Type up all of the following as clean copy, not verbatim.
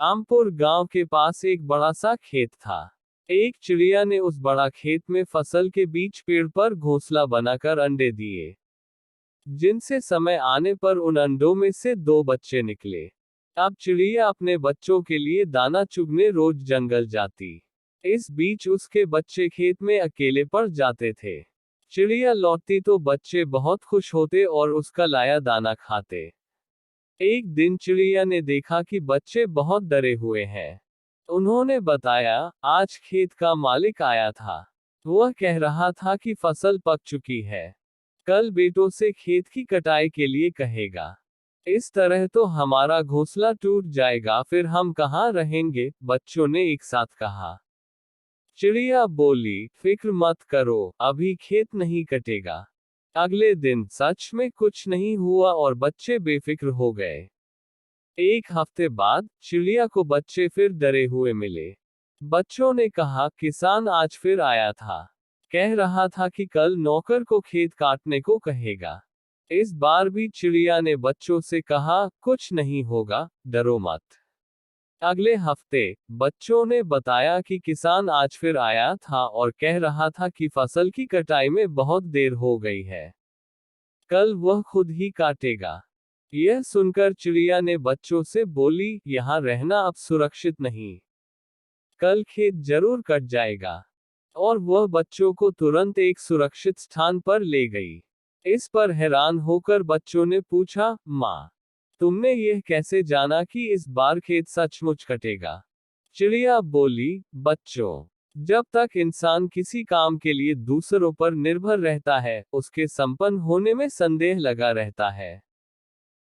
रामपुर गांव के पास एक बड़ा सा खेत था। एक चिड़िया ने उस बड़ा खेत में फसल के बीच पेड़ पर घोंसला बनाकर अंडे दिए, जिनसे समय आने पर उन अंडों में से दो बच्चे निकले। अब चिड़िया अपने बच्चों के लिए दाना चुगने रोज जंगल जाती। इस बीच उसके बच्चे खेत में अकेले पड़ जाते थे। चिड़िया लौटती तो बच्चे बहुत खुश होते और उसका लाया दाना खाते। एक दिन चिड़िया ने देखा कि बच्चे बहुत डरे हुए हैं। उन्होंने बताया, आज खेत का मालिक आया था। वह कह रहा था कि फसल पक चुकी है। कल बेटों से खेत की कटाई के लिए कहेगा। इस तरह तो हमारा घोंसला टूट जाएगा, फिर हम कहाँ रहेंगे? बच्चों ने एक साथ कहा। चिड़िया बोली, फिक्र मत करो, अभी खेत नहीं कटेगा। अगले दिन सच में कुछ नहीं हुआ और बच्चे बेफिक्र हो गए। एक हफ्ते बाद चिड़िया को बच्चे फिर डरे हुए मिले। बच्चों ने कहा, किसान आज फिर आया था। कह रहा था कि कल नौकर को खेत काटने को कहेगा। इस बार भी चिड़िया ने बच्चों से कहा, कुछ नहीं होगा, डरो मत। अगले हफ्ते बच्चों ने बताया कि किसान आज फिर आया था और कह रहा था कि फसल की कटाई में बहुत देर हो गई है। कल वह खुद ही काटेगा। यह सुनकर चिड़िया ने बच्चों से बोली, यहाँ रहना अब सुरक्षित नहीं। कल खेत जरूर कट जाएगा। और वह बच्चों को तुरंत एक सुरक्षित स्थान पर ले गई। इस पर हैरान होकर बच्चों ने पूछा, माँ, तुमने यह कैसे जाना कि इस बार खेत सचमुच कटेगा? चिड़िया बोली, बच्चों, जब तक इंसान किसी काम के लिए दूसरों पर निर्भर रहता है, उसके संपन्न होने में संदेह लगा रहता है।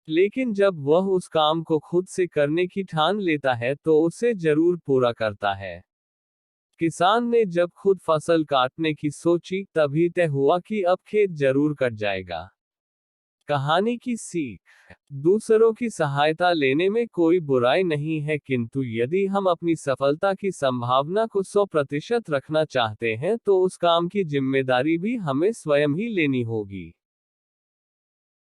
लेकिन जब वह उस काम को खुद से करने की ठान लेता है तो उसे जरूर पूरा करता है। किसान ने जब खुद फसल काटने की सोची, तभी तय हुआ कि अब खेत जरूर कट जाएगा। कहानी की सीख, दूसरों की सहायता लेने में कोई बुराई नहीं है, किंतु यदि हम अपनी सफलता की संभावना को 100% रखना चाहते हैं तो उस काम की जिम्मेदारी भी हमें स्वयं ही लेनी होगी।